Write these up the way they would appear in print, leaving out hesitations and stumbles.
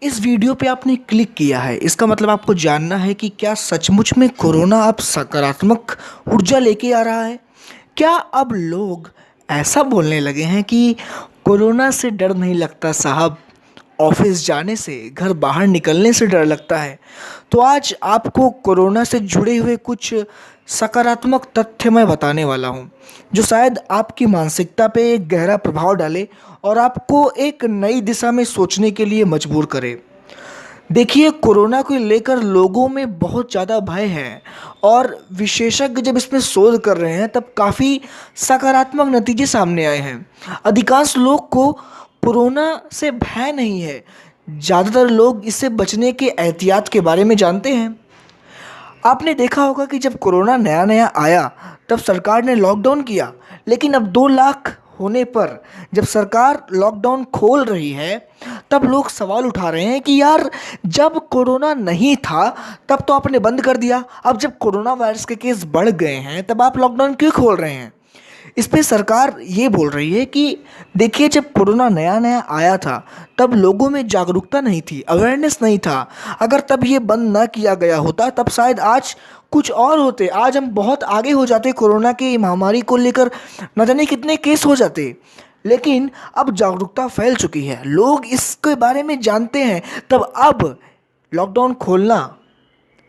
इस वीडियो पे आपने क्लिक किया है, इसका मतलब आपको जानना है कि क्या सचमुच में कोरोना अब सकारात्मक ऊर्जा लेके आ रहा है। क्या अब लोग ऐसा बोलने लगे हैं कि कोरोना से डर नहीं लगता साहब, ऑफिस जाने से, घर बाहर निकलने से डर लगता है। तो आज आपको कोरोना से जुड़े हुए कुछ सकारात्मक तथ्य मैं बताने वाला हूँ, जो शायद आपकी मानसिकता पे एक गहरा प्रभाव डाले और आपको एक नई दिशा में सोचने के लिए मजबूर करे। देखिए, कोरोना को लेकर लोगों में बहुत ज़्यादा भय है और विशेषज्ञ जब इसमें शोध कर रहे हैं तब काफ़ी सकारात्मक नतीजे सामने आए हैं। अधिकांश लोग को कोरोना से भय नहीं है, ज़्यादातर लोग इससे बचने के एहतियात के बारे में जानते हैं। आपने देखा होगा कि जब कोरोना नया नया आया तब सरकार ने लॉकडाउन किया, लेकिन अब 2 लाख होने पर जब सरकार लॉकडाउन खोल रही है तब लोग सवाल उठा रहे हैं कि यार, जब कोरोना नहीं था तब तो आपने बंद कर दिया, अब जब कोरोना वायरस के केस बढ़ गए हैं तब आप लॉकडाउन क्यों खोल रहे हैं। इस पे सरकार ये बोल रही है कि देखिए, जब कोरोना नया नया आया था तब लोगों में जागरूकता नहीं थी, अवेयरनेस नहीं था। अगर तब ये बंद ना किया गया होता तब शायद आज कुछ और होते, आज हम बहुत आगे हो जाते, कोरोना की महामारी को लेकर न जाने कितने केस हो जाते। लेकिन अब जागरूकता फैल चुकी है, लोग इसके बारे में जानते हैं, तब अब लॉकडाउन खोलना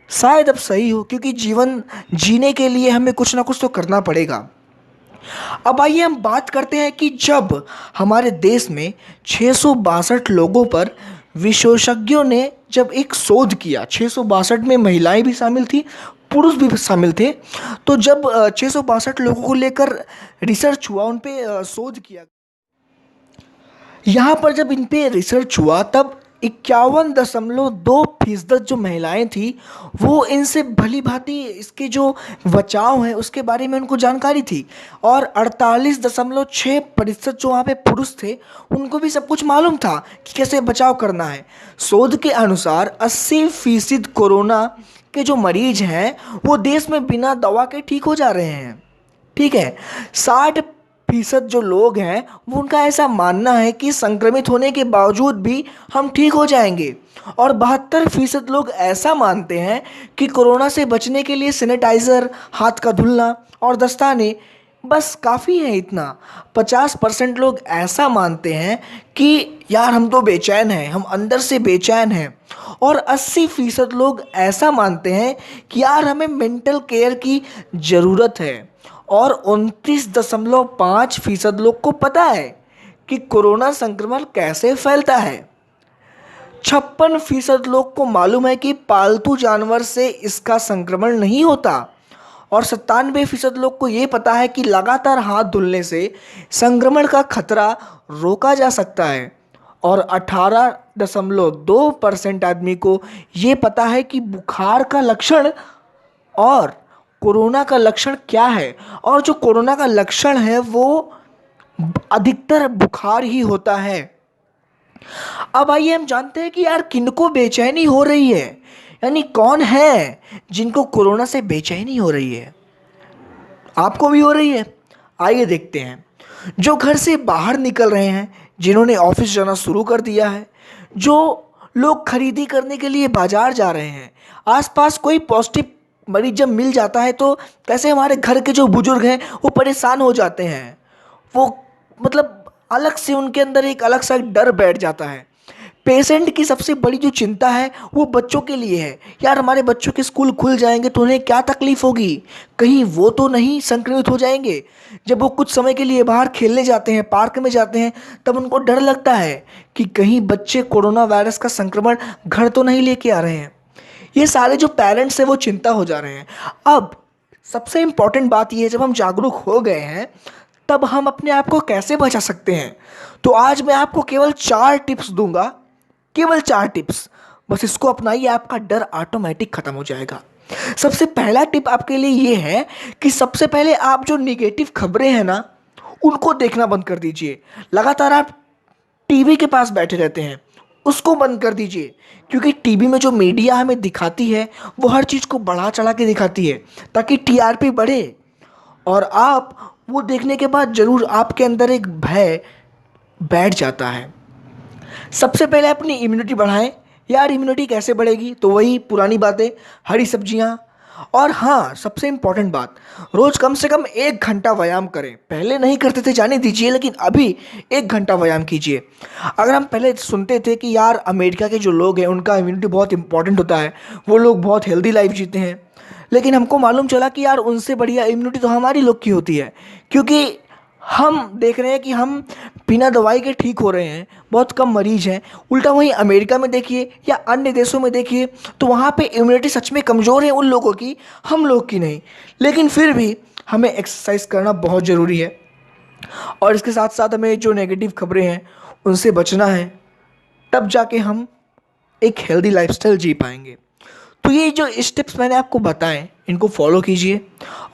शायद अब सही हो, क्योंकि जीवन जीने के लिए हमें कुछ ना कुछ तो करना पड़ेगा। अब आइए हम बात करते हैं कि जब हमारे देश में 662 लोगों पर विशेषज्ञों ने जब एक शोध किया, 662 में महिलाएं भी शामिल थी, पुरुष भी शामिल थे। तो जब 662 लोगों को लेकर रिसर्च हुआ, उन पे शोध किया, यहाँ पर जब इन पे रिसर्च हुआ तब 51.2% जो महिलाएं थी वो इनसे भली भांति इसके जो बचाव है उसके बारे में उनको जानकारी थी, और 48.6% जो वहाँ पे पुरुष थे उनको भी सब कुछ मालूम था कि कैसे बचाव करना है। शोध के अनुसार 80% कोरोना के जो मरीज हैं वो देश में बिना दवा के ठीक हो जा रहे हैं। ठीक है, 60% जो लोग हैं वो उनका ऐसा मानना है कि संक्रमित होने के बावजूद भी हम ठीक हो जाएंगे, और 72% लोग ऐसा मानते हैं कि कोरोना से बचने के लिए सैनिटाइज़र, हाथ का धुलना और दस्ताने बस काफ़ी है इतना। 50% लोग ऐसा मानते हैं कि यार, हम तो बेचैन हैं, हम अंदर से बेचैन हैं, और 80% लोग ऐसा मानते हैं कि यार, हमें मेंटल केयर की ज़रूरत है, और 29.5% लोग को पता है कि कोरोना संक्रमण कैसे फैलता है। 56% लोग को मालूम है कि पालतू जानवर से इसका संक्रमण नहीं होता, और 97% लोग को ये पता है कि लगातार हाथ धुलने से संक्रमण का खतरा रोका जा सकता है, और 18.2% आदमी को ये पता है कि बुखार का लक्षण और कोरोना का लक्षण क्या है, और जो कोरोना का लक्षण है वो अधिकतर बुखार ही होता है। अब आइए हम जानते हैं कि यार, किनको बेचैनी हो रही है, यानी कौन है जिनको कोरोना से बेचैनी हो रही है। आपको भी हो रही है? आइए देखते हैं। जो घर से बाहर निकल रहे हैं, जिन्होंने ऑफिस जाना शुरू कर दिया है, जो लोग खरीदी करने के लिए बाजार जा रहे हैं, आसपास कोई पॉजिटिव मरीज जब मिल जाता है तो कैसे हमारे घर के जो बुजुर्ग हैं वो परेशान हो जाते हैं। वो मतलब अलग से उनके अंदर एक अलग सा डर बैठ जाता है। पेशेंट की सबसे बड़ी जो चिंता है वो बच्चों के लिए है। यार, हमारे बच्चों के स्कूल खुल जाएंगे तो उन्हें क्या तकलीफ होगी, कहीं वो तो नहीं संक्रमित हो जाएंगे। जब वो कुछ समय के लिए बाहर खेलने जाते हैं, पार्क में जाते हैं, तब उनको डर लगता है कि कहीं बच्चे कोरोना वायरस का संक्रमण घर तो नहीं लेके आ रहे हैं। ये सारे जो पेरेंट्स हैं वो चिंता हो जा रहे हैं। अब सबसे इम्पॉर्टेंट बात ये है, जब हम जागरूक हो गए हैं तब हम अपने आप को कैसे बचा सकते हैं। तो आज मैं आपको केवल 4 टिप्स दूंगा, केवल 4 टिप्स, बस इसको अपनाइए, आपका डर ऑटोमेटिक खत्म हो जाएगा। सबसे पहला टिप आपके लिए ये है कि सबसे पहले आप जो निगेटिव खबरें हैं ना उनको देखना बंद कर दीजिए। लगातार आप टीवी के पास बैठे रहते हैं, उसको बंद कर दीजिए, क्योंकि टीवी में जो मीडिया हमें दिखाती है वो हर चीज़ को बढ़ा चढ़ा के दिखाती है ताकि टीआरपी बढ़े, और आप वो देखने के बाद ज़रूर आपके अंदर एक भय बैठ जाता है। सबसे पहले अपनी इम्यूनिटी बढ़ाएं, यार इम्यूनिटी कैसे बढ़ेगी? तो वही पुरानी बातें, हरी सब्जियाँ। और हाँ, सबसे इम्पोर्टेंट बात, रोज कम से कम 1 घंटा व्यायाम करें। पहले नहीं करते थे जाने दीजिए, लेकिन अभी 1 घंटा व्यायाम कीजिए। अगर हम पहले सुनते थे कि यार अमेरिका के जो लोग हैं उनका इम्यूनिटी बहुत इंपॉर्टेंट होता है, वो लोग बहुत हेल्दी लाइफ जीते हैं, लेकिन हमको मालूम चला कि यार उनसे बढ़िया इम्यूनिटी तो हमारी लोग की होती है। क्योंकि हम देख रहे हैं कि हम बिना दवाई के ठीक हो रहे हैं, बहुत कम मरीज हैं। उल्टा वहीं अमेरिका में देखिए या अन्य देशों में देखिए, तो वहाँ पे इम्यूनिटी सच में कमज़ोर है उन लोगों की, हम लोग की नहीं। लेकिन फिर भी हमें एक्सरसाइज करना बहुत ज़रूरी है, और इसके साथ साथ हमें जो नेगेटिव खबरें हैं उनसे बचना है, तब जाके हम एक हेल्दी लाइफस्टाइल जी पाएंगे। तो ये जो स्टेप्स मैंने आपको बताएं, इनको फॉलो कीजिए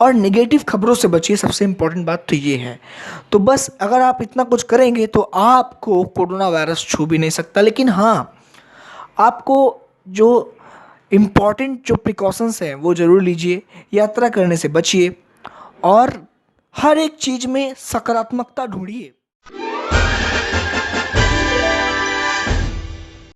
और नेगेटिव खबरों से बचिए। सबसे इम्पोर्टेंट बात तो ये है। तो बस अगर आप इतना कुछ करेंगे तो आपको कोरोना वायरस छू भी नहीं सकता। लेकिन हाँ, आपको जो इम्पॉर्टेंट जो प्रिकॉशंस हैं वो ज़रूर लीजिए, यात्रा करने से बचिए और हर एक चीज़ में सकारात्मकता ढूंढिए।